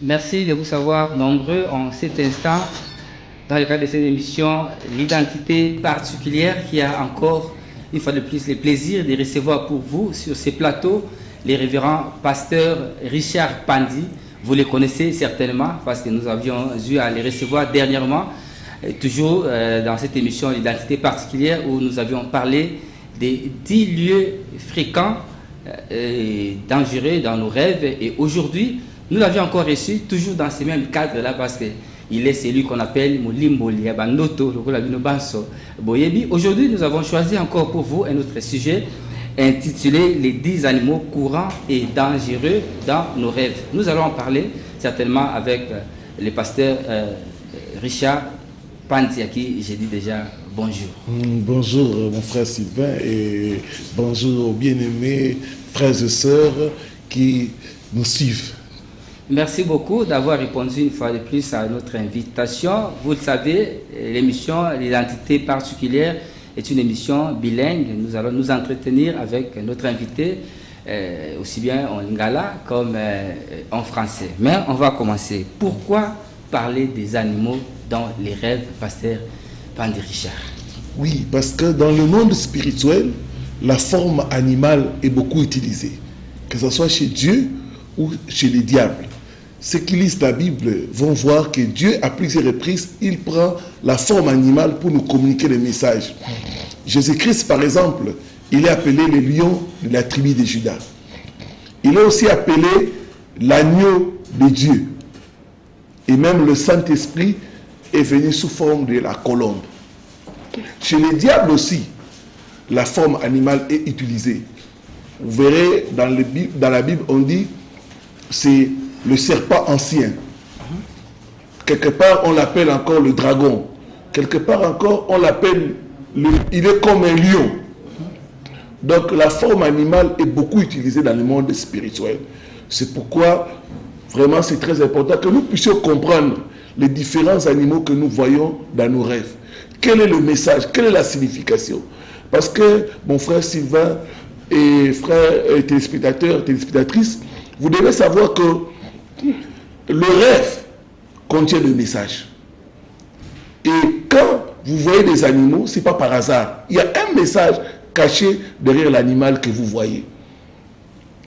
Merci de vous savoir nombreux en cet instant dans le cadre de cette émission, l'identité particulière qui a encore une fois de plus le plaisir de recevoir pour vous sur ces plateaux les révérends pasteurs Richard Pandi. Vous les connaissez certainement parce que nous avions eu à les recevoir dernièrement, toujours dans cette émission l'identité particulière où nous avions parlé des 10 lieux fréquents et dangereux dans nos rêves. Et aujourd'hui, nous l'avions encore reçu, toujours dans ce même cadre-là, parce qu'il est celui qu'on appelle Molimboli, Abanoto, Boyebi. Aujourd'hui, nous avons choisi encore pour vous un autre sujet intitulé Les 10 animaux courants et dangereux dans nos rêves. Nous allons en parler certainement avec le pasteur Richard Pandi, à qui j'ai dit déjà bonjour. Bonjour mon frère Sylvain et bonjour aux bien-aimés frères et sœurs qui nous suivent. Merci beaucoup d'avoir répondu une fois de plus à notre invitation. Vous le savez, l'émission L'identité particulière est une émission bilingue. Nous allons nous entretenir avec notre invité, aussi bien en lingala comme en français. Mais on va commencer. Pourquoi parler des animaux dans les rêves, pasteur Pandi Richard? Oui, parce que dans le monde spirituel, la forme animale est beaucoup utilisée, que ce soit chez Dieu ou chez les diables. Ceux qui lisent la Bible vont voir que Dieu, à plusieurs reprises, il prend la forme animale pour nous communiquer les messages. Jésus-Christ, par exemple, il est appelé le lion de la tribu de Juda. Il est aussi appelé l'agneau de Dieu. Et même le Saint-Esprit est venu sous forme de la colombe. Chez les diables aussi, la forme animale est utilisée. Vous verrez, dans la Bible, on dit c'est le serpent ancien. Quelque part, on l'appelle encore le dragon. Quelque part encore, on l'appelle, il est comme un lion. Donc, la forme animale est beaucoup utilisée dans le monde spirituel. C'est pourquoi, vraiment, c'est très important que nous puissions comprendre les différents animaux que nous voyons dans nos rêves. Quel est le message? Quelle est la signification? Parce que, mon frère Sylvain et frères téléspectateurs, téléspectatrices, vous devez savoir que le rêve contient le message. Et quand vous voyez des animaux, ce n'est pas par hasard. Il y a un message caché derrière l'animal que vous voyez.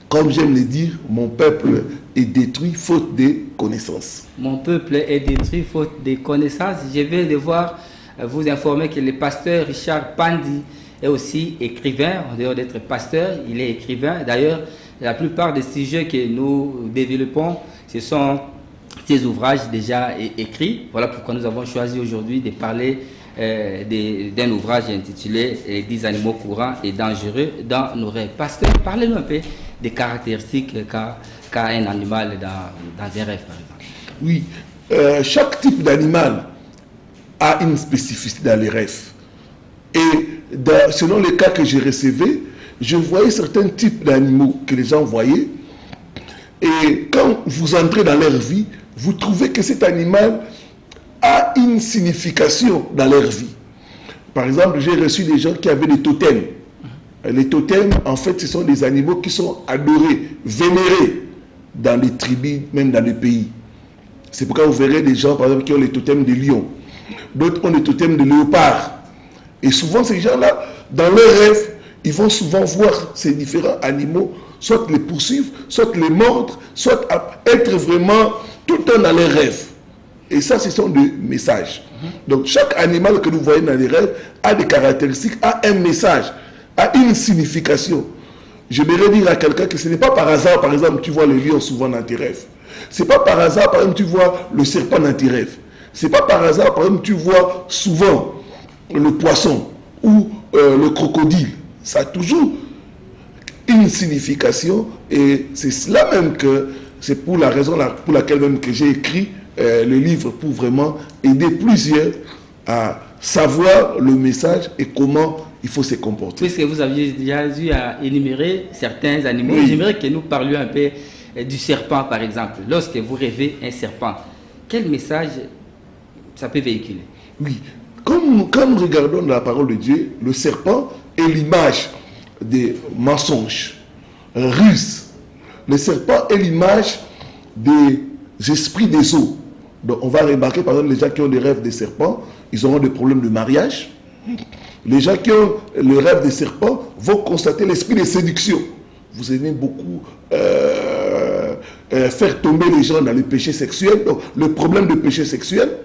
Comme j'aime le dire, mon peuple est détruit faute de connaissances. Mon peuple est détruit faute de connaissances. Je vais devoir vous informer que le pasteur Richard Pandi est aussi écrivain. En dehors d'être pasteur, il est écrivain. D'ailleurs, la plupart des sujets que nous développons, ce sont ces ouvrages déjà écrits. Voilà pourquoi nous avons choisi aujourd'hui de parler d'un ouvrage intitulé « Les 10 animaux courants et dangereux dans nos rêves ». Pasteur, parlez-nous un peu des caractéristiques qu'a un animal dans un rêve, par exemple. Oui, chaque type d'animal a une spécificité dans les rêves. Et selon les cas que j'ai recevés, je voyais certains types d'animaux que les gens voyaient. Et quand vous entrez dans leur vie, vous trouvez que cet animal a une signification dans leur vie. Par exemple, j'ai reçu des gens qui avaient des totems. Les totems, en fait, ce sont des animaux qui sont adorés, vénérés dans les tribus, même dans les pays. C'est pourquoi vous verrez des gens, par exemple, qui ont les totems de lion. D'autres ont les totems de léopard. Et souvent, ces gens-là, dans leurs rêves, ils vont souvent voir ces différents animaux, soit les poursuivre, soit les mordre, soit être vraiment tout le temps dans les rêves. Et ça, ce sont des messages. Donc, chaque animal que nous voyons dans les rêves a des caractéristiques, a un message, a une signification. J'aimerais dire à quelqu'un que ce n'est pas par hasard, par exemple, tu vois le lion souvent dans tes rêves. Ce n'est pas par hasard, par exemple, tu vois le serpent dans tes rêves. Ce n'est pas par hasard, par exemple, tu vois souvent le poisson ou le crocodile. Ça a toujours une signification et c'est cela même que c'est pour la raison pour laquelle même que j'ai écrit le livre pour vraiment aider plusieurs à savoir le message et comment il faut se comporter. Puisque vous aviez déjà eu à énumérer certains animaux, oui. J'aimerais que nous parlions un peu du serpent par exemple. Lorsque vous rêvez un serpent, quel message ça peut véhiculer? Oui, quand nous regardons dans la parole de Dieu, le serpent est l'image des mensonges, ruses. Le serpent est l'image des esprits des eaux. Donc on va remarquer par exemple les gens qui ont des rêves des serpents, ils auront des problèmes de mariage. Les gens qui ont le rêve des serpents vont constater l'esprit de séduction. Vous aimez beaucoup faire tomber les gens dans le péché sexuel, donc le problème de péché sexuel.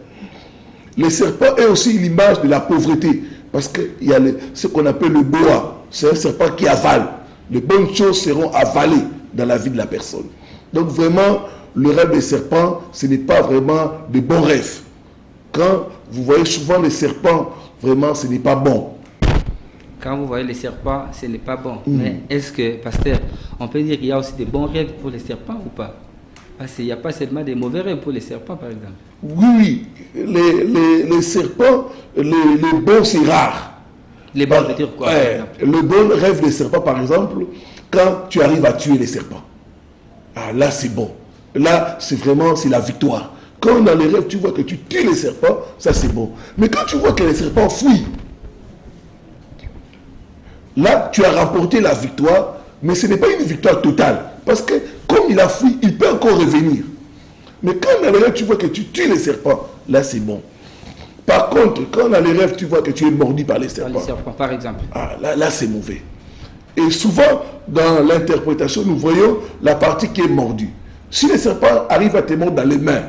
Les serpents est aussi l'image de la pauvreté, parce qu'il y a ce qu'on appelle le boa, c'est un serpent qui avale. Les bonnes choses seront avalées dans la vie de la personne. Donc vraiment, le rêve des serpents, ce n'est pas vraiment de bons rêves. Quand vous voyez souvent les serpents, vraiment, ce n'est pas bon. Quand vous voyez les serpents, ce n'est pas bon. Mais est-ce que, pasteur, on peut dire qu'il y a aussi des bons rêves pour les serpents ou pas? Parce qu'il n'y a pas seulement des mauvais rêves pour les serpents, par exemple. Oui, les serpents, les bons, c'est rare. Les bons, veut dire quoi, par exemple? Le bon rêve des serpents, par exemple, quand tu arrives à tuer les serpents. Ah, là, c'est bon. Là, c'est vraiment, c'est la victoire. Quand dans les rêves, tu vois que tu tues les serpents, ça c'est bon. Mais quand tu vois que les serpents fuient, là, tu as remporté la victoire, mais ce n'est pas une victoire totale. Parce que comme il a fui, il peut encore revenir. Mais quand dans les rêves, tu vois que tu tues les serpents, là c'est bon. Par contre, quand dans les rêves, tu vois que tu es mordu par les serpents, par exemple. Ah, là c'est mauvais. Et souvent, dans l'interprétation, nous voyons la partie qui est mordue. Si les serpents arrivent à te mordre dans les mains,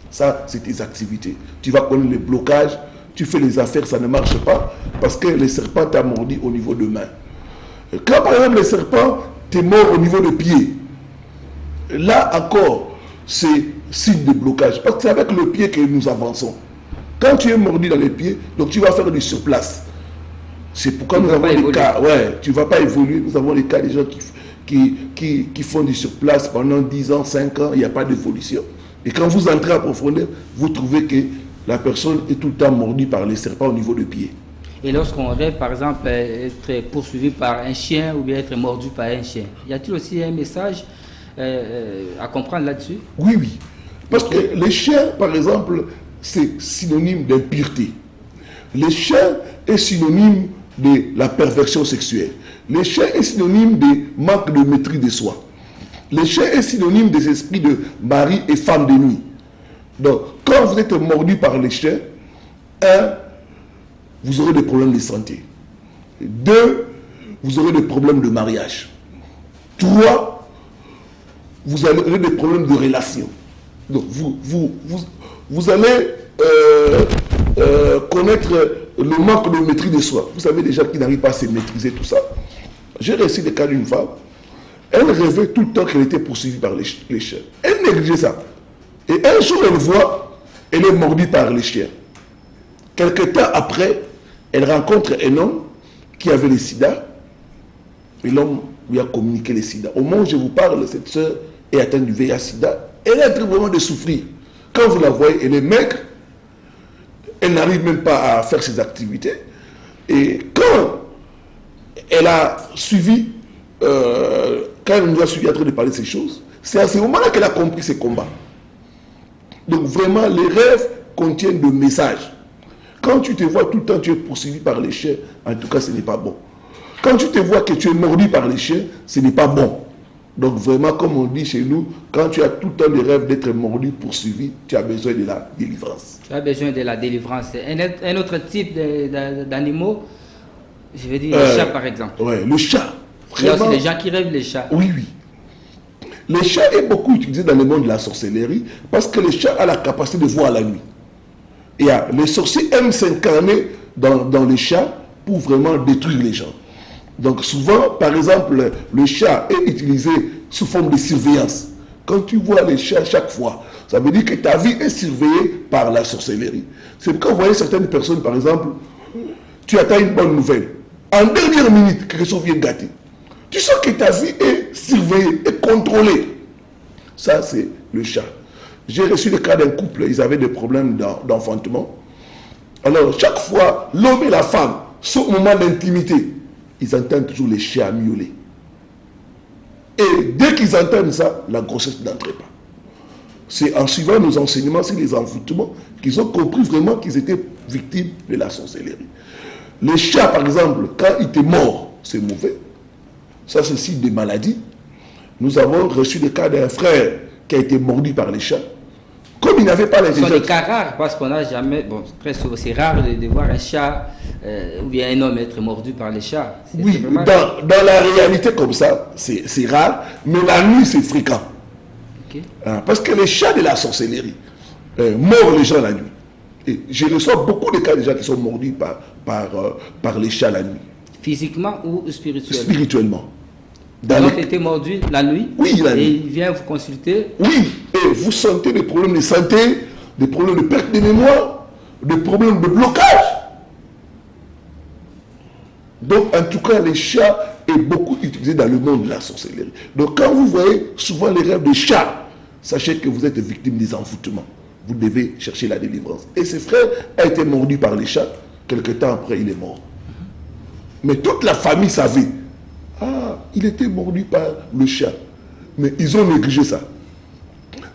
ça, c'est tes activités. Tu vas connaître les blocages, tu fais les affaires, ça ne marche pas, parce que les serpents t'ont mordu au niveau de main. Quand par exemple les serpents t'es mort au niveau de pied, là encore, c'est signe de blocage, parce que c'est avec le pied que nous avançons. Quand tu es mordu dans les pieds, donc tu vas faire du surplace. C'est pourquoi nous avons des cas, tu ne vas pas évoluer, nous avons des cas des gens qui font du surplace pendant 10 ans, 5 ans, il n'y a pas d'évolution. Et quand vous entrez à profondeur, vous trouvez que la personne est tout le temps mordue par les serpents au niveau du pied. Et lorsqu'on rêve, par exemple, être poursuivi par un chien ou bien être mordu par un chien, y a-t-il aussi un message à comprendre là-dessus? Oui, oui. Parce que les chiens, par exemple, c'est synonyme d'impureté. Les chiens est synonyme de la perversion sexuelle. Les chiens est synonyme de manque de maîtrise de soi. Les chiens est synonyme des esprits de mari et femme de nuit. Donc, quand vous êtes mordu par les chiens, 1, vous aurez des problèmes de santé. 2, vous aurez des problèmes de mariage. 3, vous aurez des problèmes de relation. Donc, vous allez connaître le manque de maîtrise de soi. Vous savez, des gens qui n'arrivent pas à se maîtriser, tout ça. J'ai réussi le cas d'une femme. Elle rêvait tout le temps qu'elle était poursuivie par les chiens. Elle négligeait ça. Et un jour, elle voit, elle est mordue par les chiens. Quelque temps après, elle rencontre un homme qui avait le sida. Et l'homme lui a communiqué le sida. Au moment où je vous parle, cette soeur est atteinte du VIH-sida. Elle est en train vraiment de souffrir. Quand vous la voyez, elle est maigre. Elle n'arrive même pas à faire ses activités. Et quand elle a suivi, quand elle nous a suivi en train de parler de ces choses, c'est à ce moment-là qu'elle a compris ces combats. Donc vraiment, les rêves contiennent des messages. Quand tu te vois tout le temps, tu es poursuivi par les chiens, en tout cas, ce n'est pas bon. Quand tu te vois que tu es mordu par les chiens, ce n'est pas bon. Donc vraiment, comme on dit chez nous, quand tu as tout le temps le rêve d'être mordu, poursuivi, tu as besoin de la délivrance. Tu as besoin de la délivrance. Un autre type d'animaux, je veux dire le chat par exemple. Oui, le chat. Il y a aussi les gens qui rêvent les chats. Oui, oui. Le chat est beaucoup utilisé dans le monde de la sorcellerie parce que le chat a la capacité de voir la nuit. Et les sorciers aiment s'incarner dans les chats pour vraiment détruire les gens. Donc souvent, par exemple, le chat est utilisé sous forme de surveillance. Quand tu vois les chats chaque fois, ça veut dire que ta vie est surveillée par la sorcellerie. C'est quand vous voyez certaines personnes, par exemple, tu attends une bonne nouvelle. En dernière minute, quelque chose vient gâter. Tu sens que ta vie est surveillée, est contrôlée. Ça, c'est le chat. J'ai reçu le cas d'un couple, ils avaient des problèmes d'enfantement. Alors, chaque fois, l'homme et la femme sont au moment d'intimité. Ils entendent toujours les chiens miauler. Et dès qu'ils entendent ça, la grossesse n'entrait pas. C'est en suivant nos enseignements sur les envoûtements qu'ils ont compris vraiment qu'ils étaient victimes de la sorcellerie. Les chats, par exemple, quand il était mort, c'est mauvais. Ça, c'est signe des maladies. Nous avons reçu le cas d'un frère qui a été mordu par les chats, comme il n'avait pas Ce sont l'intelligence. des cas rares parce qu'on n'a jamais, bon, très souvent, c'est rare de voir un chat ou bien un homme être mordu par les chats. Oui, vraiment... dans la réalité comme ça, c'est rare, mais la nuit c'est fréquent. Okay. Parce que les chats de la sorcellerie mordent les gens la nuit. Et je reçois beaucoup de cas de gens qui sont mordus par les chats la nuit. Physiquement ou spirituellement? Spirituellement. Donc, il était mordu la nuit. Oui, la nuit. Et il vient vous consulter. Oui, et vous sentez des problèmes de santé, des problèmes de perte de mémoire, des problèmes de blocage. Donc, en tout cas, les chats est beaucoup utilisé dans le monde de la sorcellerie. Donc, quand vous voyez souvent les rêves de chats, sachez que vous êtes victime des envoûtements. Vous devez chercher la délivrance. Et ce frère a été mordu par les chats. Quelque temps après, il est mort. Mais toute la famille savait. Ah, il était mordu par le chat. Mais ils ont négligé ça.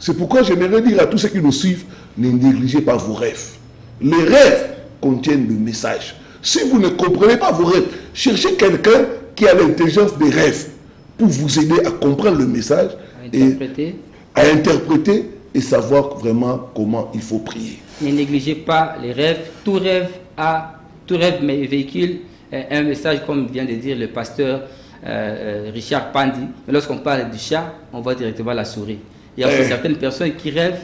C'est pourquoi j'aimerais dire à tous ceux qui nous suivent, ne négligez pas vos rêves. Les rêves contiennent le message. Si vous ne comprenez pas vos rêves, cherchez quelqu'un qui a l'intelligence des rêves pour vous aider à comprendre le message à interpréter et savoir vraiment comment il faut prier. Ne négligez pas les rêves. Tout rêve véhicule un message, comme vient de dire le pasteur Richard Pandi. Mais lorsqu'on parle du chat, on voit directement la souris. Il y a aussi certaines personnes qui rêvent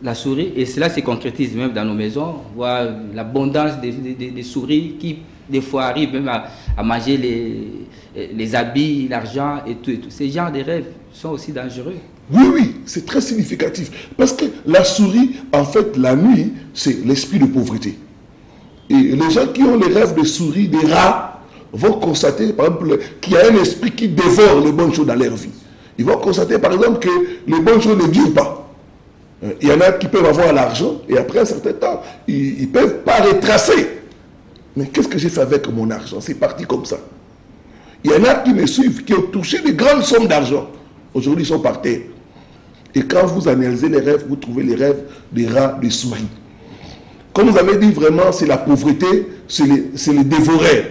la souris, et cela se concrétise même dans nos maisons. On voit l'abondance des souris qui, des fois, arrivent même à manger les habits, l'argent et tout, et tout. Ces genres de rêves sont aussi dangereux. Oui, oui, c'est très significatif. Parce que la souris, en fait, la nuit, c'est l'esprit de pauvreté. Et les gens qui ont les rêves de souris, des rats, vont constater, par exemple, qu'il y a un esprit qui dévore les bonnes choses dans leur vie. Ils vont constater, par exemple, que les bonnes choses ne durent pas. Il y en a qui peuvent avoir l'argent et après un certain temps, ils ne peuvent pas retracer. Mais qu'est-ce que j'ai fait avec mon argent? C'est parti comme ça. Il y en a qui me suivent, qui ont touché de grandes sommes d'argent. Aujourd'hui, ils sont par terre. Et quand vous analysez les rêves, vous trouvez les rêves des rats, des souris. Comme vous avez dit, vraiment, c'est la pauvreté, c'est les dévoreurs.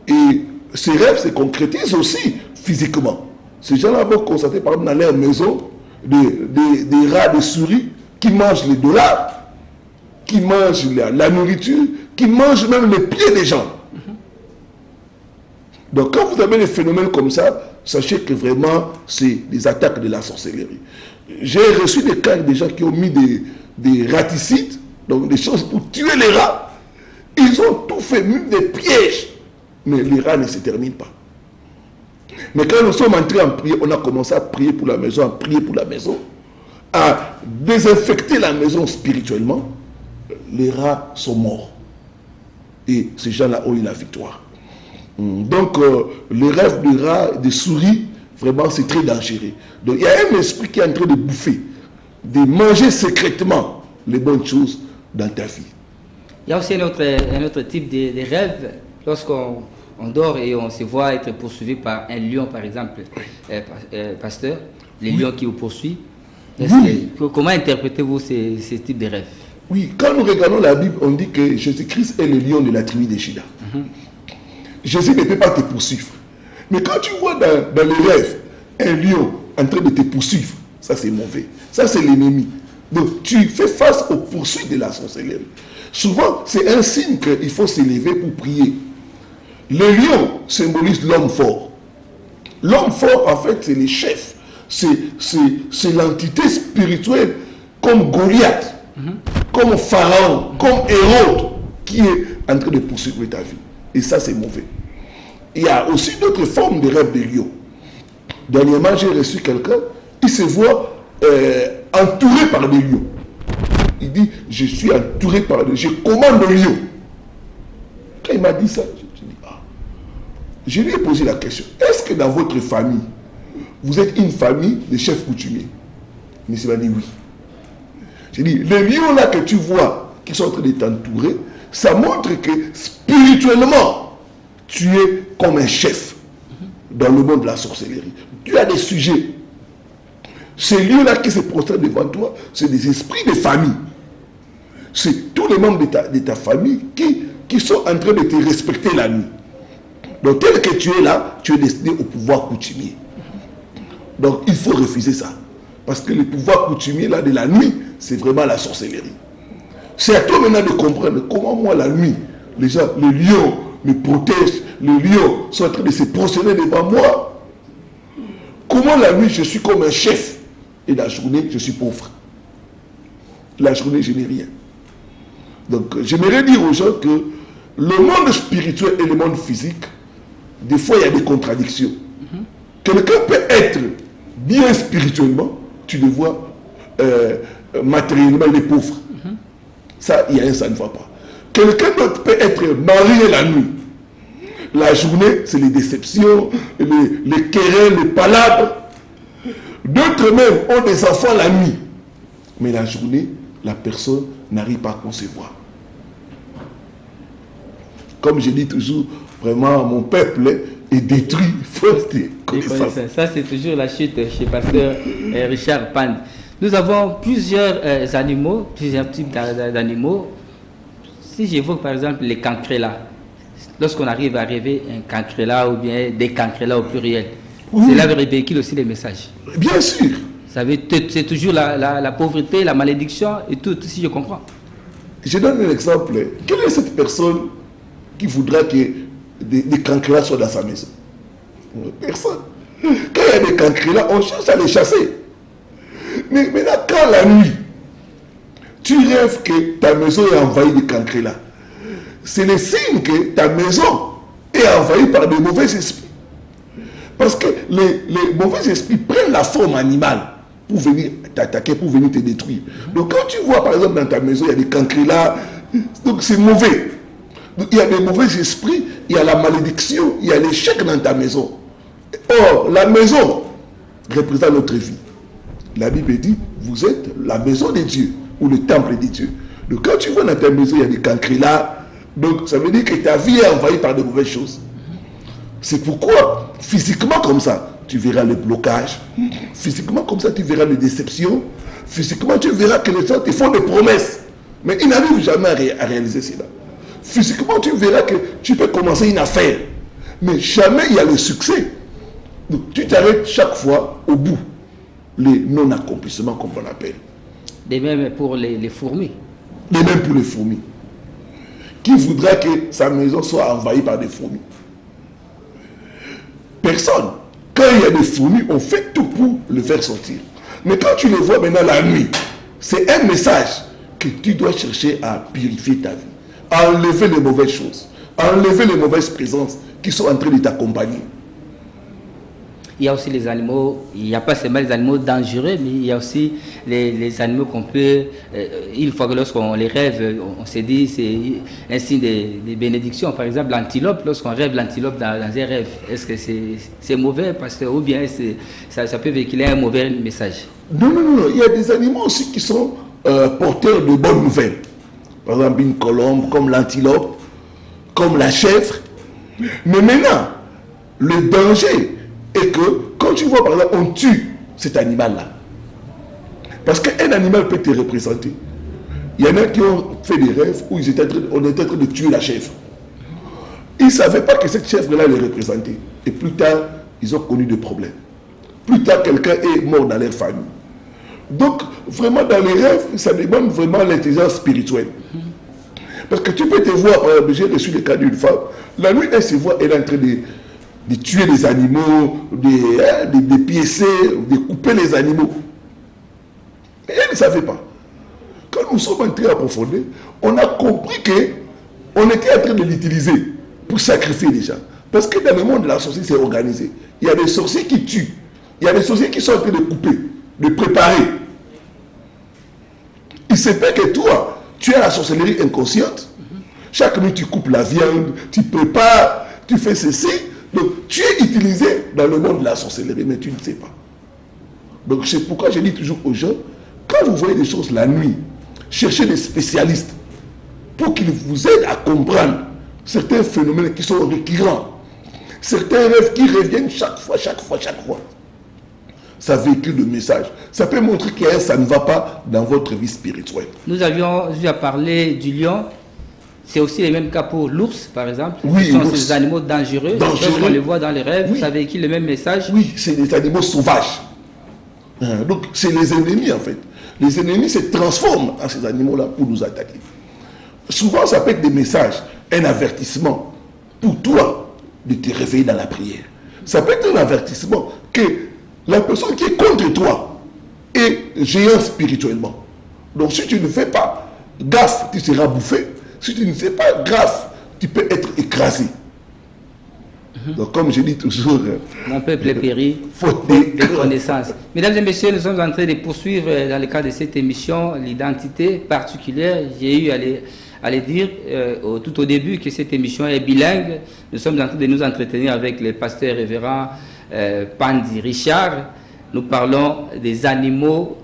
Et ces rêves se concrétisent aussi physiquement. Ces gens-là vont constater, par exemple, dans leur maison, des rats, des souris qui mangent les dollars, qui mangent la nourriture, qui mangent même les pieds des gens. Donc quand vous avez des phénomènes comme ça, sachez que vraiment c'est des attaques de la sorcellerie. J'ai reçu des cas de gens qui ont mis des raticides, donc des choses pour tuer les rats. Ils ont tout fait, même des pièges. Mais les rats ne se terminent pas. Mais quand nous sommes entrés en prière, on a commencé à prier pour la maison, à prier pour la maison, à désinfecter la maison spirituellement. Les rats sont morts. Et ces gens-là ont eu la victoire. Donc, les rêves de rats, de souris, vraiment, c'est très dangereux. Donc, il y a un esprit qui est en train de bouffer, de manger secrètement les bonnes choses dans ta vie. Il y a aussi un autre type de rêve. Lorsqu'on dort et on se voit être poursuivi par un lion, par exemple, pasteur, les lions qui vous poursuivent. Comment interprétez-vous ces types de rêves? Oui, quand nous regardons la Bible, on dit que Jésus-Christ est le lion de la tribu de Juda. Jésus ne peut pas te poursuivre. Mais quand tu vois dans les rêves un lion en train de te poursuivre, ça c'est mauvais. Ça c'est l'ennemi. Donc tu fais face aux poursuites de la sorcellerie. Souvent, c'est un signe qu'il faut s'élever pour prier. Le lion symbolise l'homme fort. L'homme fort, en fait, c'est les chefs. C'est l'entité spirituelle comme Goliath, comme Pharaon, comme Hérode, qui est en train de poursuivre ta vie. Et ça, c'est mauvais. Il y a aussi d'autres formes de rêves de lion. Dernièrement, j'ai reçu quelqu'un, il se voit entouré par des lions. Il dit, je suis entouré par des lions, je commande le lion. Quand il m'a dit ça, je dis, ah. Je lui ai posé la question, est-ce que dans votre famille, vous êtes une famille de chefs coutumiers? Mais il m'a dit oui. J'ai dit, les lions là que tu vois, qui sont en train de t'entourer, ça montre que spirituellement, tu es comme un chef dans le monde de la sorcellerie. Tu as des sujets. Ces lieux-là qui se prosternent devant toi, c'est des esprits de famille. C'est tous les membres de ta famille qui sont en train de te respecter la nuit. Donc tel que tu es là, tu es destiné au pouvoir coutumier. Donc il faut refuser ça. Parce que le pouvoir coutumier là, de la nuit, c'est vraiment la sorcellerie. C'est à toi maintenant de comprendre comment moi la nuit, les gens, le lion me protège, le lion sont en train de se prosterner devant moi. Comment la nuit je suis comme un chef et la journée je suis pauvre. La journée je n'ai rien. Donc j'aimerais dire aux gens que le monde spirituel et le monde physique, des fois il y a des contradictions. Quelqu'un peut être bien spirituellement, tu le vois matériellement il est pauvre. Ça, ça ne va pas. Quelqu'un d'autre peut être marié la nuit. La journée, c'est les déceptions, les querelles, les palabres. D'autres même ont des enfants la nuit. Mais la journée, la personne n'arrive pas à concevoir. Comme je dis toujours, vraiment, mon peuple est détruit faute de connaissances. Ça, c'est toujours la chute chez pasteur Richard Pande. Nous avons plusieurs animaux, plusieurs types d'animaux. Si j'évoque par exemple les cancrelats, lorsqu'on arrive à rêver un cancrelat ou bien des cancrelats au pluriel, cela véhicule aussi les messages. Bien sûr. C'est toujours la pauvreté, la malédiction et tout, si je comprends. Je donne un exemple. Quelle est cette personne qui voudra que des cancrelats soient dans sa maison? Personne. Quand il y a des cancrelats, on cherche à les chasser. Mais maintenant, quand la nuit, tu rêves que ta maison est envahie de cancrelats, c'est le signe que ta maison est envahie par de mauvais esprits. Parce que les mauvais esprits prennent la forme animale pour venir t'attaquer, pour venir te détruire. Donc quand tu vois par exemple dans ta maison, il y a des cancrelats, donc c'est mauvais. Donc, il y a des mauvais esprits, il y a la malédiction, il y a l'échec dans ta maison. Or, la maison représente notre vie. La Bible dit, vous êtes la maison de Dieu, ou le temple de Dieu. Donc quand tu vois dans ta maison, il y a des cancrelats, donc ça veut dire que ta vie est envahie par de mauvaises choses. C'est pourquoi, physiquement comme ça, tu verras le blocage. Physiquement comme ça, tu verras les déceptions. Physiquement, tu verras que les gens te font des promesses. Mais ils n'arrivent jamais à réaliser cela. Physiquement, tu verras que tu peux commencer une affaire. Mais jamais il y a le succès. Donc tu t'arrêtes chaque fois au bout. Les non-accomplissements, comme on appelle. De même pour les fourmis. De même pour les fourmis. Qui voudra que sa maison soit envahie par des fourmis? Personne. Quand il y a des fourmis, on fait tout pour le faire sortir. Mais quand tu les vois maintenant la nuit, c'est un message que tu dois chercher à purifier ta vie. À enlever les mauvaises choses. À enlever les mauvaises présences qui sont en train de t'accompagner. Il y a aussi les animaux, il n'y a pas seulement les animaux dangereux, mais il y a aussi les animaux qu'on peut, une fois que lorsqu'on les rêve, on se dit c'est un signe de bénédiction. Par exemple, l'antilope, lorsqu'on rêve l'antilope dans un rêve, est-ce que c'est mauvais parce que, ou bien ça peut véhiculer un mauvais message? Non. Il y a des animaux aussi qui sont porteurs de bonnes nouvelles. Par exemple, une colombe, comme l'antilope, comme la chèvre. Mais maintenant, le danger est que quand tu vois par exemple on tue cet animal là, parce qu'un animal peut te représenter. Il y en a qui ont fait des rêves où on était en train de tuer la chèvre. Ils ne savaient pas que cette chèvre là les représentait, et plus tard ils ont connu des problèmes. Plus tard quelqu'un est mort dans leur famille. Donc vraiment dans les rêves ça demande vraiment l'intelligence spirituelle. Parce que tu peux te voir, par exemple, j'ai reçu le cas d'une femme, la nuit elle se voit, elle est en train de tuer les animaux, de piécer, de couper les animaux. Et elle ne savait pas. Quand nous sommes entrés à approfondir, on a compris qu'on était en train de l'utiliser pour sacrifier les gens. Parce que dans le monde de la sorcellerie, c'est organisé. Il y a des sorciers qui tuent. Il y a des sorciers qui sont en train de couper, de préparer. Il se peut que toi, tu as la sorcellerie inconsciente. Chaque nuit, tu coupes la viande, tu prépares, tu fais ceci. Donc, tu es utilisé dans le monde de la sorcellerie, mais tu ne sais pas. Donc, c'est pourquoi je dis toujours aux gens, quand vous voyez des choses la nuit, cherchez des spécialistes pour qu'ils vous aident à comprendre certains phénomènes qui sont récurrents. Certains rêves qui reviennent chaque fois. Ça véhicule le message. Ça peut montrer que ça ne va pas dans votre vie spirituelle. Nous avions déjà parlé du lion. C'est aussi le même cas pour l'ours, par exemple. Oui, ce sont ces animaux dangereux. Lorsqu'on les voit dans les rêves, oui. Ça véhicule le même message. Oui, c'est des animaux sauvages. Donc c'est les ennemis en fait. Les ennemis se transforment en ces animaux-là pour nous attaquer. Souvent ça peut être des messages, un avertissement pour toi de te réveiller dans la prière. Ça peut être un avertissement que la personne qui est contre toi est géant spirituellement. Donc si tu ne fais pas gaffe, tu seras bouffé. Si tu ne fais pas gaffe, tu peux être écrasé. Donc comme je dis toujours, mon peuple périt faute de connaissances. Mesdames et messieurs, nous sommes en train de poursuivre dans le cadre de cette émission l'identité particulière. J'ai eu à le dire tout au début que cette émission est bilingue. Nous sommes en train de nous entretenir avec le pasteur révérend Pandi Richard. Nous parlons des animaux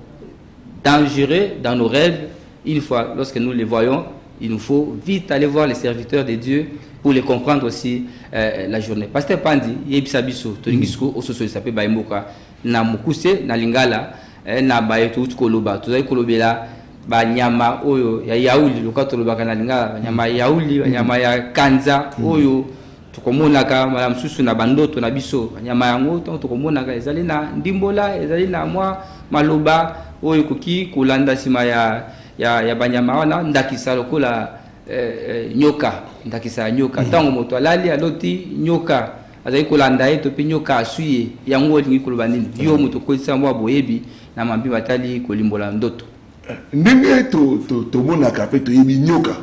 dangereux dans nos rêves. Une fois, lorsque nous les voyons, il nous faut vite aller voir les serviteurs de Dieu pour les comprendre aussi la journée. Pasteur Pandi, yebisabiso, tolingisko ososo sape baimoka na mukuse na lingala na bayetu koloba, tozai kolobela ba nyama oyo ya yauli lokato lobaka na lingala, nyama yauli, nyama ya kanza oyo tukomonaka mala msusu na bandoto na biso, nyama yango tukomonaka ezali na ndimbola, ezali na mwa maloba oyo koki kolanda sima ya banyama wana ndakisa lokola nyoka, ndakisa nyoka tango moto alali aloti nyoka azali kolanda ye to pe nyoka asuye yango olingi koloba nini yo moto koisa mwa boyebi na mambi batali kolimbola ndoto ndenge tomonaka pe toyebi nyoka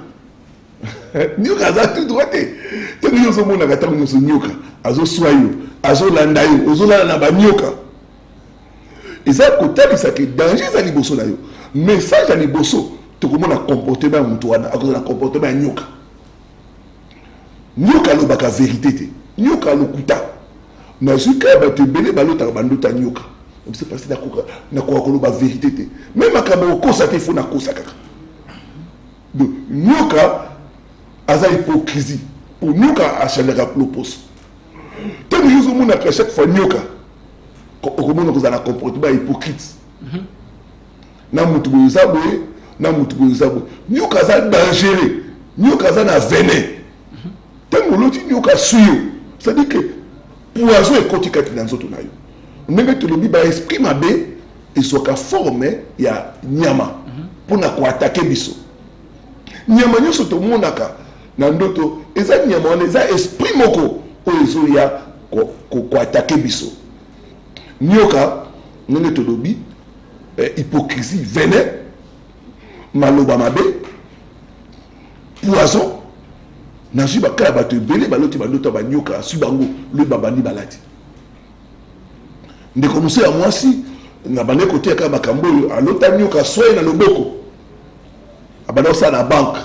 nyoka aza tout droit te tango yo ozomonaka tango nyonso nyoka azoswa yo azolanda yo ozolala na banyoka eza kotalisa ke danger eza liboso na yo message à liboso tu comprends comportement à mutuana à cause de comportement à nyoka nyoka lo baka vérité te nyoka lo kuta na zuka ba te belé balota bandota nyoka c'est parce que na ko ba vérité te même akaba ko sa te fo na ko sa kaka donc nyoka aza hypocrisie pour nyoka achalera propos tant que nous mona à chaque fois nyoka ko mona ko za na comportement hypocrite na mutu bozaboye na mutu bozaboye nyoka za dangereux nyoka za na venin tango loti nyoka suyo ça dit que poison est kotikati na nzoto na yo ndenge tolobi ba esprit mabe esoka forme ya nyama pona ko attaquer biso nyama nyoso to monaka na ndoto eza nyama wana eza esprit moko oyo ya ko attaquer biso nyoka ndenge tolobi hypocrisie, venin, maloba mabe, poison, naji bakaya bato ebele baloti bandoto banyoka subango le babani balati. Ndeko muso ya mwasi na bande côté ya makambo alota nyoka soye na loboko. Abana osa na banque.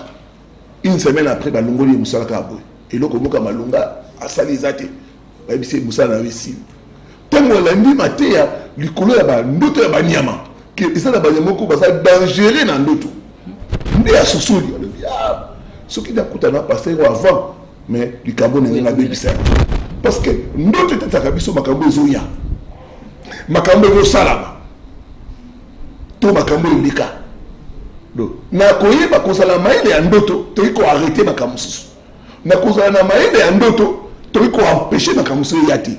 Une semaine après balongoli musala ka boy. Eloko moka malonga asali zate. Bayebise musala na wisi. Tango landi mateya likolo ya bandoto ya banyama. Et ça, c'est dangereux dans d'autres. Il y a ce souli. Ce qui n'a pas passé avant, mais du Cameroun est un bébé. Parce que d'autres états à Kabiso, Makambo Zoya. Makambo Salama. Tout Makambo Lika. Na koye bakosala maile ya ndoto, toiko arrêter Makamusu. Na kozala na maile ya ndoto, toiko empêcher Makamusu yati.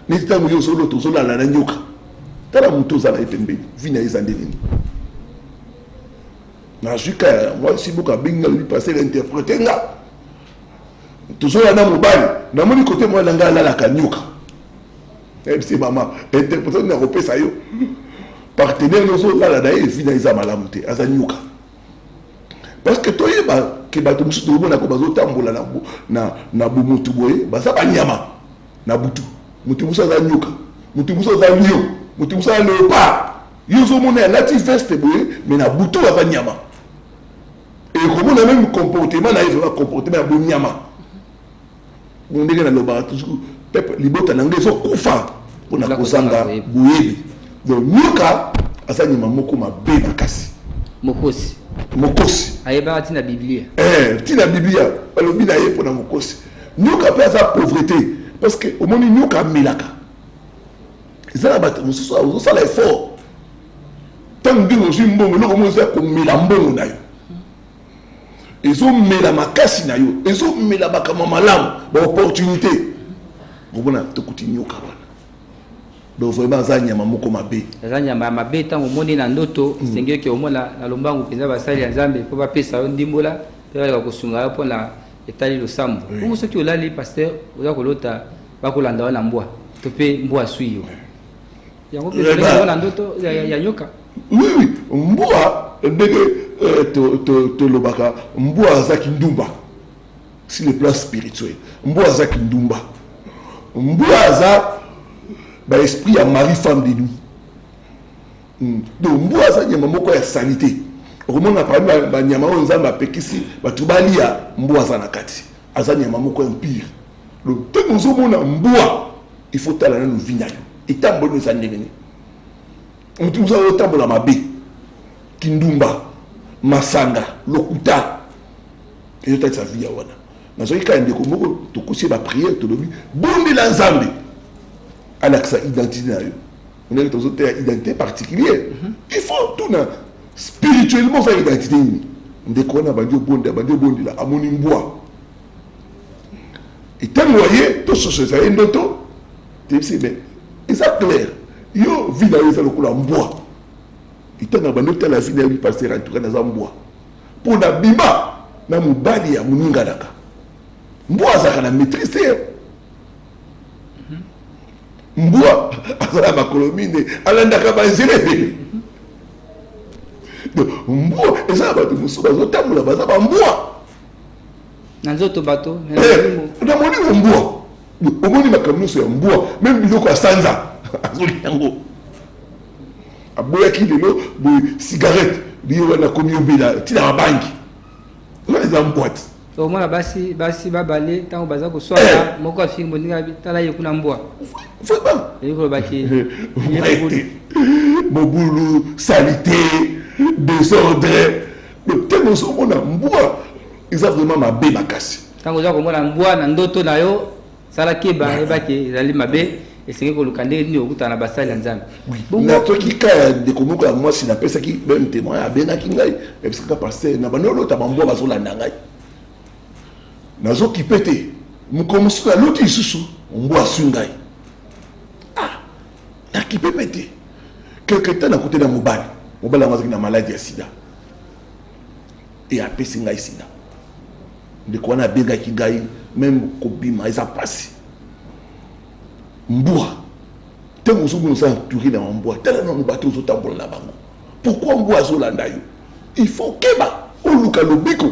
Nita muyo solo to sola la nyoka. Tala muto zala epembe vina ezandeni na juka moi si boka binga lui passer l'interpréter nga toujours na mobali na moni côté moi nga la kanyoka et c'est maman interpréter na repesa yo partenaire no so la dae vina ezamala muté azanyoka parce que toyeba ke bato musu to mona ko bazo tambola na bumutu boye basa banyama na butu mutu musa azanyoka mutu musa azanyo mutu musa léopard yozo mona lati veste boye mais na butu azanyama et comme on a même comportement na yeva comportement ya bonyama ndenge na loba toujours peuple libota nange so kufa pona kozanga boyebi donc nyoka azanyama moko mabe makasi mokosi ayeba tina biblia tina biblia alobi na ye pona mokosi nyoka pe aza pauvreté parce que au moni nyoka melaka ezala bato mosusu ozosala effort ntango ndenge ozwi mbongo eloko mo eza komela mbongo na yo ezomela makasi na yo ezomela makambo malamu baopportunité omona tokuti nyoka wana donc vraiment za nyama moko mabe za nyama mabe tango moni na ndoto sengeli ke omona na lombangu penza basali ya nzambe po ba pesa yo ndimbola pe ba kosunga yo pona etali lo sambo bongo soki olali pasteur oza kolota bakolanda wana mbwa to pe mbwa suyo yango pe na ndoto ya nyoka. Oui, mbwa ndenge to lobaka mbwa za kindumba sur le plan spirituel mbwa za kindumba mbwa za ba esprit ya mari femme de nuit donc mbwa za nyama moko ya sanité okomona parmi ba nyama oyo nzambe apekisi bato balia mbwa za na kati aza nyama moko empire donc te ozomona mbwa il faut tala na luvinya yo etamboli za ndenge ni on uza otambola mabe kindumba masanga lokuta et tout ça vie wana nazoki ka ndeko moko tokosi ba prière to lobi bondela nzambe alaksa identité na yo on est dans une identité particulière il faut tout na spirituellement faire identité ni ndeko na bandio bondela amoni mbwa et tant voyez tout ce ça ndoto tu sais mais c'est clair yo vida yo za lokula mbwa itanga bando tala vida yo passer en tout cas na mbwa pour na bima na mubali ya muninga daka mbwa za kana maîtriser mbwa azala makolomine alanda ka banzele mbwa eza bato musuba zotamula baza ba mbwa na nzoto bato na moni mbwa omoni makamuso ya mbwa même biloko ya sanza azoli yango aboyaki lelo boye cigarette biyo wana komi obela tina mabangi wana eza mbwati omona basi babale ntango baza koswala moko afiki moninga tala ye kuna mbwa vraiment ekolobaki mobulu salité désordre tellement ozomona mbwa eza vraiment mabe makasi ntango oza komona mbwa na ndoto na yo sala keba ebaki ezali mabe esenge koluka ndenge nini okutana na basali ya nzambe natoki ka ya ndeko moko ya mwasi napesaki même témoin abengaki ngai ebisaka paster na bando olota bambwa bazolanda ngai nazokipe te moko mosusu naloti lisusu mbwa aswi ngai nakipe pe te quelque temps nakote na mobali yango azalaki na maladi ya sida e apesi ngai sida ndeko wana abengaki ngai même kobima eza pasi mbwa ntango ozomona oza entouré na mbwa tala na bato ozotambola na bango pourquoi mbwa azolanda yo il faut keba oluka lobiko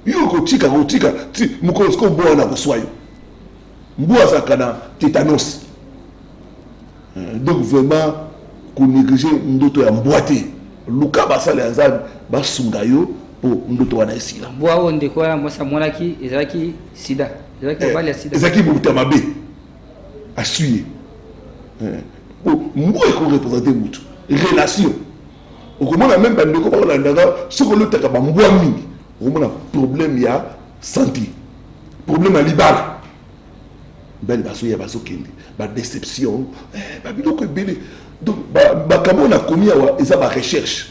yo kotika ti mokolo siko mbwa wana koswa yo mbwa azalaka na tétanos donc vraiment konéglige ndoto ya mbwa te luka basala ya nzambe basunga yo po ndoto wana esila mbwa oyo ndeko wana mwasi amonaki ezalaki sida ezalaki mobali ya sida ezalaki mobuta mabe assuye mbwa ekorepresente mutu relation okomona même bandeko bakolandaka soki olotaka bambwa mingi okomona problème ya santé problème ya libala mbali basoya bazokende badéception babiloko ebele donc bakambo na komi awa eza barecherche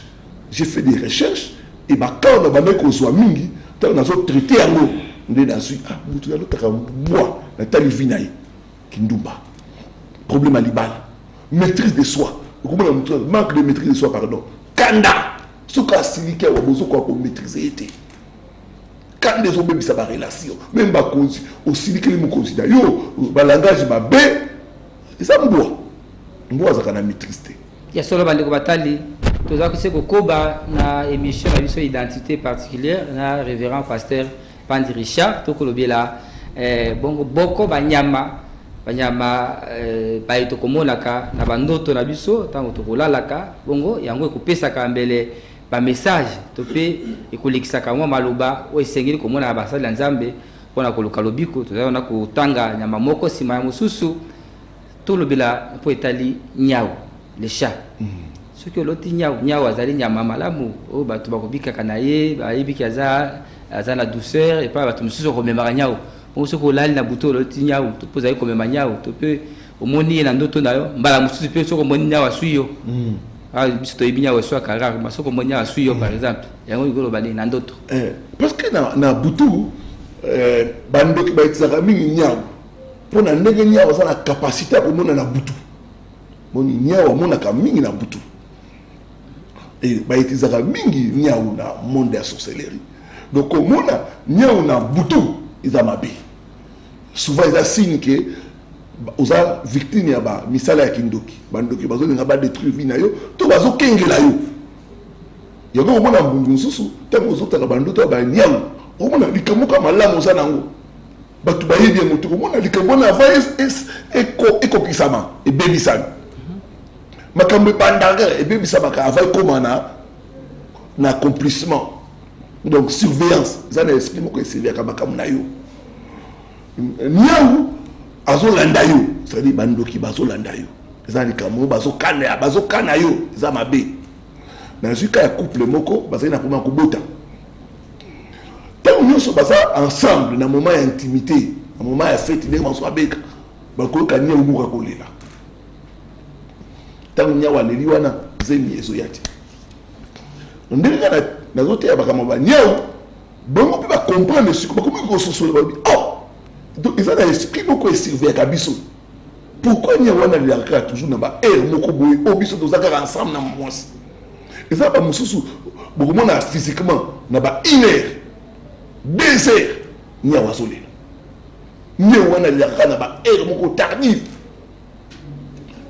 j'ai fait des recherches et bakao na bandeko kozwa mingi ntango nazotraite yango nde nazwi mutu yalotaka mbwa natali vi na ye kindumba problème à libala maîtrise de soi manque de maîtrise de soi pardon kanda soka silike wa bozoko ko maîtriser été kanda zo bebisa ba relation même ba konzi osilike le mokonzi da yo ba langage ba be eza mbwa za kana maîtrise ya solo bande ko batali toza ko se ko koba na émission na biso identité particulière na révérend pasteur Pandi Richard to ko lobela bongo boko banyama baito komonaka na bandoto na biso tango tokolalaka bongo yango ekopesaka mbele ba message to pe ekolekisaka mwa maloba o esengeli komona na basali ya nzambe mpona koluka lobiko tozana kotanga nyama moko nsima ya mosusu tolobela mpo etali nyau le chat soki oloti nyau azali nyama malamu oyo bato bakobikaka na ye bayebiki aza na douceur epa bato mosusu okomemaka nyau on se kolali na buto oloti nyau to poza ye komema nyau to pe omoni ye na ndoto na yo mbala mosusu pe soko omoni nyau aswi yo biso toyebi nyau eswaka rare ma soko omoni nyau aswi yo par exemple yango ikoloba nini na ndoto parce que na butu bandoki bayetisaka mingi nyau mpona ndenge nyau aza na capacité ya komona na butu moni niawa mona ka mingi na butu et ba itizaka mingi niawa na monde de la sorcellerie donc mona niawa na butu izamabe souvent ils signe que oza victime ya ba misala ya kindoki bandoki bazo nga ba détruire vie na yo to bazo kengela yo yako mona mbungu nsusu tango zotaka bandoto ba niawa omona likamuka malamu za nango batu ba yebi moto omona likamona va eko pisama e bebisana makambe bandaga et puis ça va avoir comment na accomplissement donc surveillance ça n'explique pas que c'est bien comme na yo niaou azolanda yo ça dit bandoki bazolanda yo ça dit kamo bazokana yo ça mabe na zuka ya couple moko bazali na koma kobota tant nous sommes ensemble na moment d'intimité na moment ya fête ne manso abeka bakoloka niaou muka kolela tant niawa leli wana zemi ezo yati ndenge na zote ya bakama ba niaou bongo pe ba comprendre ce que comment ko soso ba oh donc ils ont un esprit beaucoup surveiller kabiso pourquoi niaou wana liaka toujours na ba moko boy obiso tozaka ensemble na mwasi et ça ba mususu beaucoup mona physiquement na ba 1 heure 2 heures niaou azolela niaou wana liaka na ba moko tardive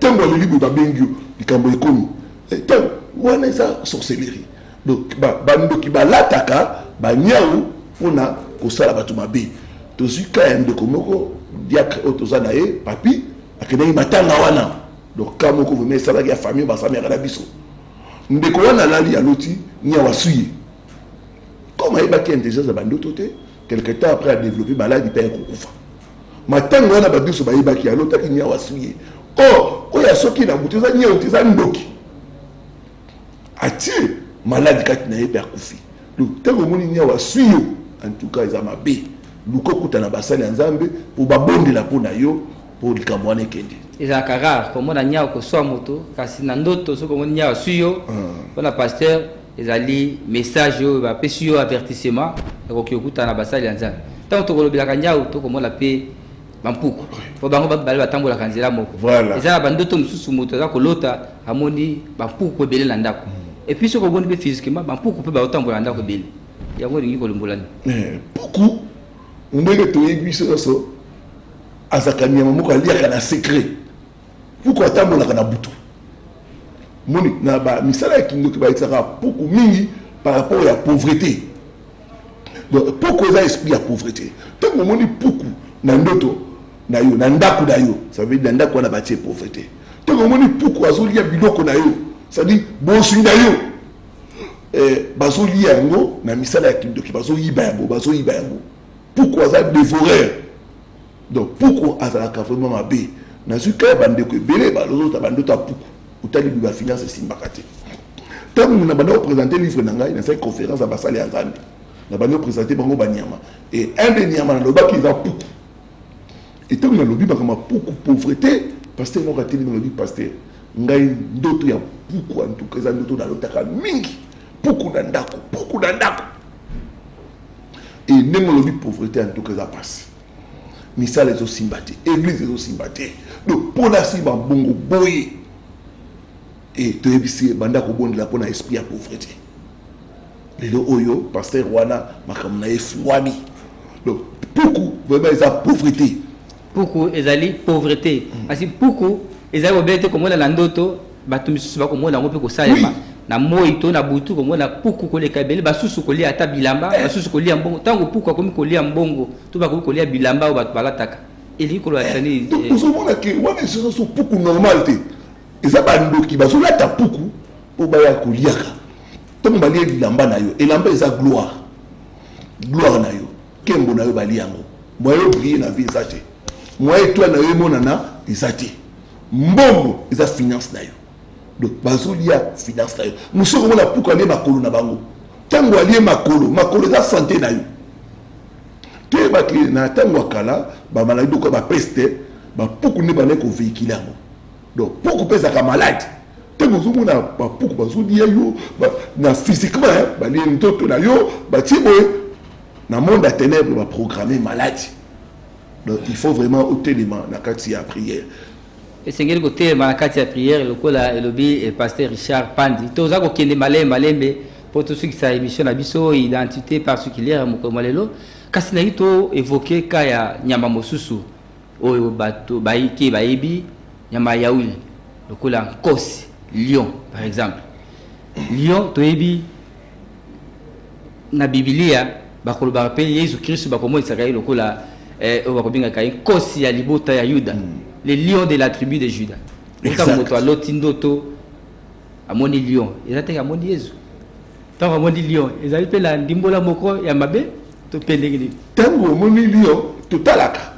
tango le libre babengio likambo ekomi tango wana eza sorcellerie donc bandoki balataka baniaou mpona kosala bato mabe tozwi ka ya ndeko moko diacre oyo toza na ye papi akendaki matanga wana donc ka moko vraimen esalaki ya famille basamiyaka na biso ndeko wana alali aloti niaou asui ye comme ayebaki intelligence ya bandoto te quelque temps après adéveloppe maladi mpe ekokufa matanga wana babiso bayebaki alotaki niaou asui ye oh oya soki na butu eza niaou te eza ndoki atie maladi kati na ye mpe akufi donc ntango omoni niaou asui yo en tout cas eza mabe luka okutana basali ya nzambe mpo babondela mpo na yo mpo likambo wana ekende ezalaka rare komona niaou koswa moto kasi na ndoto soki omoni niaou asui yo mpona paster ezali message oyo bapesi yo avertissement ekoki okutana na basali ya nzambe ntango tokolobelaka niaou tokomona mpe bampuku po bango bale batambolaka nzela moko eza na bandoto mosusu moto aza kolota amoni bampuku ebele na ndako et puis soki oboni mpe physiquement bampuku mpe baotambola na ndako ebele yango olingi kolombolani puku ndenge toyebi biso nyonso azalaka nyama moko aliaka na secret puku atambolaka na butu moni na bamisala ya kindoki bayetisaka puku mingi par rapport ya pauvreté donc puku eza esprit ya pauvreté ntango omoni puku na ndoto na yo na ndako na yo ça veut dire na ndako wana batie pauvreté ntango omoni puku azolia biloko na yo ça dit boswi na yo bazolia yango na misala ya kindoki bazoyiba yango puku aza dévoreur donc puku azalaka vraiment mabe nazwi kaka bandeko ebele balozota bandoto ya puku otali bi bafinance esimbaka te ntango na banda koprésente livre na ngai nasali conférence ya basali ya nzambe na banda koprésente bango banyama et un de nyama nalobaki eza puku etango nalobi bakama puku pauvreté paster moko ateli nalobi paster ngai ndoto ya puku en tout cas eza ndoto nalotaka mingi puku na ndako et ndenge olobi pauvreté en tout cas eza pasi misala ezosimba te église ezosimba te donc mpona simba bongo boye et toyebisi banda kobondela mpona esprit ya pauvreté lelo oyo paster wana makambo na ye efungwami donc puku vraiment eza pauvreté puku ezali pauvreté kasi puku ezali obele te komona na ndoto bato misusu bakomona yango mpe kosalema na moi to na butu komona puku koleka ebele basusu kolia ata bilamba basusu kolia mbongo ntango puku akomi kolia mbongo to bakomi kolia bilamba oyo bato balataka elingi kololatani ozomona ke wana esoso puku normal te eza bandoki bazolata puku mpo baya koliaka ntango balia bilamba na yo elamba eza gloire na yo nkembo na yo bali yango moye obrie na vie eza te moye etwa na yo emonana eza te mbongo eza finance na yo donc bazolia finance na yo mosuku omona puku alie makolo na bango ntango alie makolo eza santé na yo toyebaki na ntango ya kala bamaladi doko bapeste bapuku nde bandaki kovéhicule yango donc puku mpe ezalaka malade ntango ozomona bapuku bazolia yo na physiquement balie nzoto na yo batie boye na monde ya ténèbre baprogramme maladi donc il faut vraiment otelema na kati ya prière Et c'est quelque côté malakati la prière le cola et le pasteur Richard Pandi. Tous ça qui est malembe pour tous ceux qui sa émission abiso identité particulière mokomalelo. Kasi na ito évoquer kaya nyama mosusu oyo bato baiki baibi nyama yaouli le cola nkosi lion par exemple. Lion toyebi na Biblia bakoloba pe Yesu Christ bakomo isaka le cola bakobinga kai nkosi ya libota ya Yuda. Les lions de la tribu de Juda. Quand on a l'otindoto, amoni lion. Ils ont amoni Jésus. Tant amoni lion, ils ont la dimbola moko ya mabe to pendegini. Tango amoni lion, to talaka.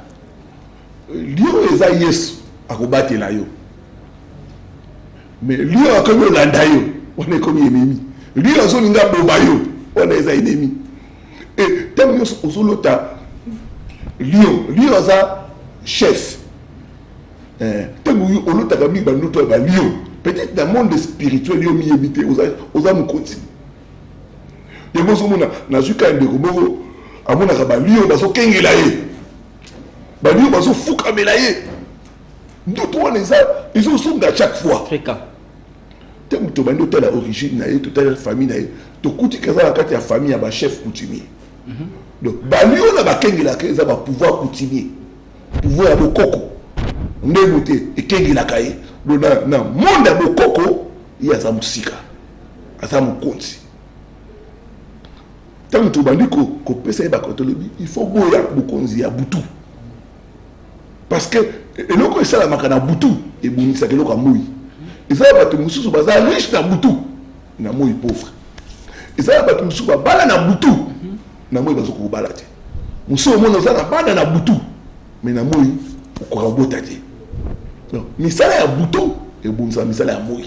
Lion eza Yesu akobate la yo. Mais lion akomi olanda yo, on est comme ennemi. Lion azolinga boba yo, on est ennemi. Et tango osolota lion eza chef. Peut-être dans le monde spirituel, il y a mis évité aux âmes continues. Il y a des gens qui ont dit que les lions sont kengelaye. Les lions sont fous kamelaye. D'autres ils sont à chaque fois. Fréquent. Tu as l'origine, tu as la famille, tu as la famille, tu as chef coutumier. Donc, les lions ont pouvoir coutumier. Pouvoir de coco. Ndebote ekengela kaye na monde bokoko ya za musika asa mukonzi tant to bandiko ko pesa ba kotolobi il faut boya mukonzi ya butu parce que eloko esala makana butu e bonisa keloko moyi ezala bato mususu baza riche na butu na moyi pauvre ezala bato mususu bala na butu na moyi bazoko bala te mususu mona za na bana na butu mais na moyi ko rabota te. Misala ya buto et bonsa misala ya moi.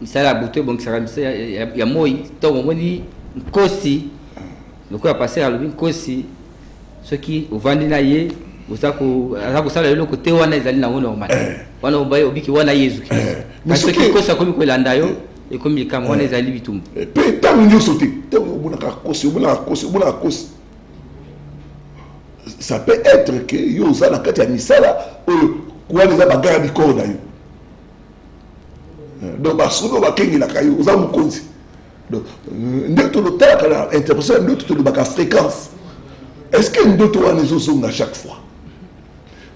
Misala ya buto bon misala ya moi to moni nkosi le ko passer à lobi nkosi ce qui ovandi na ye osako azako sala le côté wana ezali na normal. Wana obaye obiki wana Yesu. Parce que nkosi akomi ko landa yo et comme comme wana ezali bitumbu. Pe tango nyo sauter. Tango bona ka kosi. Ça peut être que yo za na kati ya misala quoi les abagara bikoro na yo. Donc basuno bakengi na kayo oza mukonzi. Donc ndoto lotaka na interprétation ndoto to baka fréquence. Est-ce que ndoto wana ezosonga chaque fois?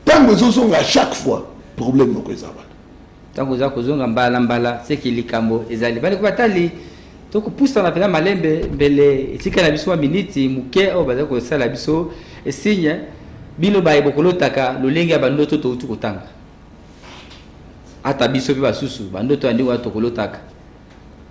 Tango ezosonga chaque fois, problème noko ezaba. Tango za kozonga mbala c'est que likambo ezali bali kubatali to ko poussa na pena malembe mbele etika na biso minute muke o baza ko sala biso et signe bino baye bokolotaka lolenge ya bandoto to utu kotanga ata biso pe basusu bandoto andi wa to kolotaka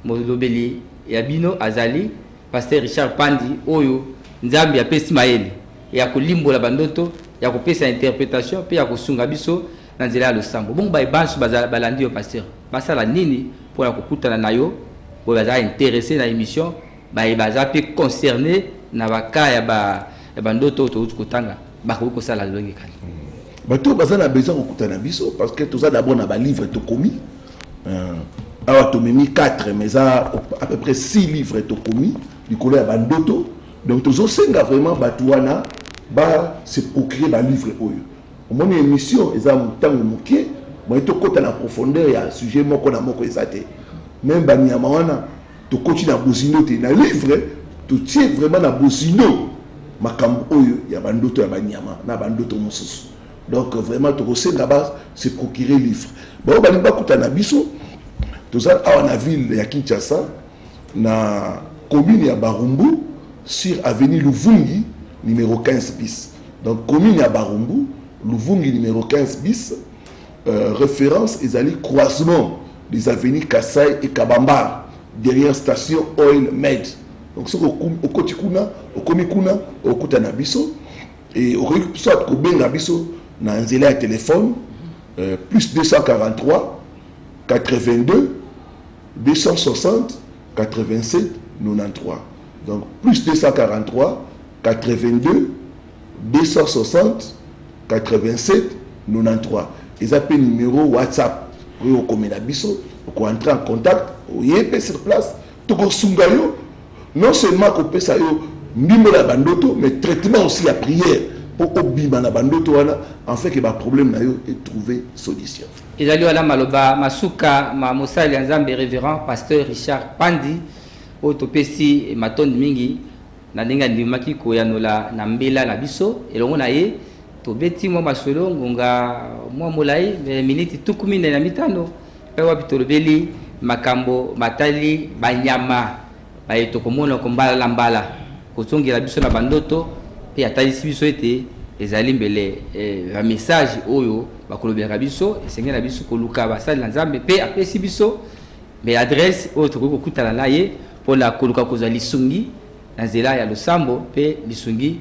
molobeli ya bino azali pasteur Richard Pandi oyo nzambi apesi mayele ya kolimbola bandoto ya kopesa interprétation pe ya kosunga biso na nzela ya losambo bon baye bansu balandi yo pasteur basala nini pour la kokutana na yo bo baza intéressé na émission baye baza pe concerné na bakaya ba bandoto to utu kotanga bako ko sala longi kali bato bazana besoin kokutana biso parce que tout ça d'abord na ba livre to commis awa to memi 4 mais ça à peu près 6 livres to commis du collège ya bandoto donc tozo senga vraiment batuana ba se procurer ba livre oyo au moins émission eza mutango mukie ba to kota na profondeur ya sujet moko na moko ezate même ba nyama wana to koti na bozino te na livre to tie vraiment na bozino makambo oyo ya bandoto ya banyama na bandoto mosusu donc vraiment to kosenga ba se procurer livre ba balimba kuta na biso to za awa na ville ya Kinshasa na commune ya Barumbu sur avenue Luvungi numéro 15 bis donc commune ya Barumbu Luvungi numéro 15 bis référence ezali croisement des avenues Kassai et Kabamba derrière station Oil Med. Donc ce au kotikuna au komikuna au kutana biso et au soit ko benga biso na nzela ya téléphone plus 243 82 260 87 93 donc plus 243 82 260 87 93 et ça peut numéro WhatsApp pour au biso pour entrer en contact au yep sur place to ko sungayo non seulement qu'on peut ça yo ndimo la bandoto mais traitement aussi la prière pour obima na bandoto wana en fait que ba problème na yo et trouver solution. Ezali wala maloba masuka ma mosali nzambe révérend pasteur Richard Pandi otopesi matondi mingi na ndinga ndimaki koyanola na mbela na biso elongo na ye tobeti mwa masolo ngonga mwa molai miniti tukumi na mitano pe wapi tolobeli makambo matali banyama bayeto komona kombala la mbala kozongela biso na bandoto pe atalisi biso ete ezali mbele un message oyo bakolobela biso esengela biso koluka basali na nzambe pe apesi biso mais adresse oyo tokoki kokutana na ye mpona koluka kozwa lisungi na nzela ya losambo pe lisungi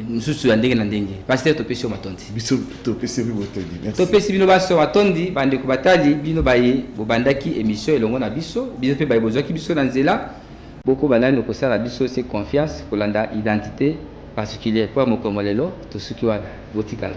misusu ya ndenge na ndenge pasteur topesi yo matondi Biso topesi bi matondi. Merci. topesi bino baso matondi bandeko batali bino baye bobandaki émission elongo na biso bino pe baye bozwaki biso na nzela boko banani kosala biso c'est confiance kolanda identité particulière pour mokomolelo tosuki wana botikala.